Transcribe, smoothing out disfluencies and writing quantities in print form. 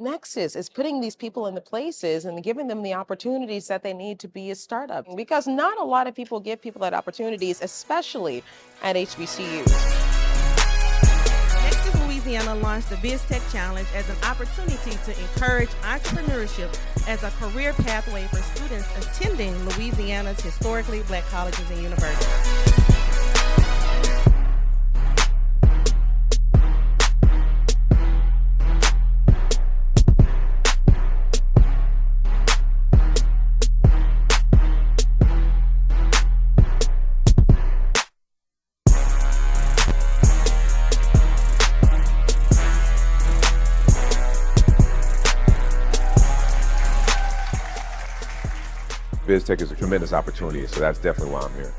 Nexus is putting these people in the places and giving them the opportunities that they need to be a startup, because not a lot of people give people that opportunities, especially at HBCUs. Nexus Louisiana launched the BizTech Challenge as an opportunity to encourage entrepreneurship as a career pathway for students attending Louisiana's historically Black colleges and universities. BizTech is a tremendous opportunity, so that's definitely why I'm here.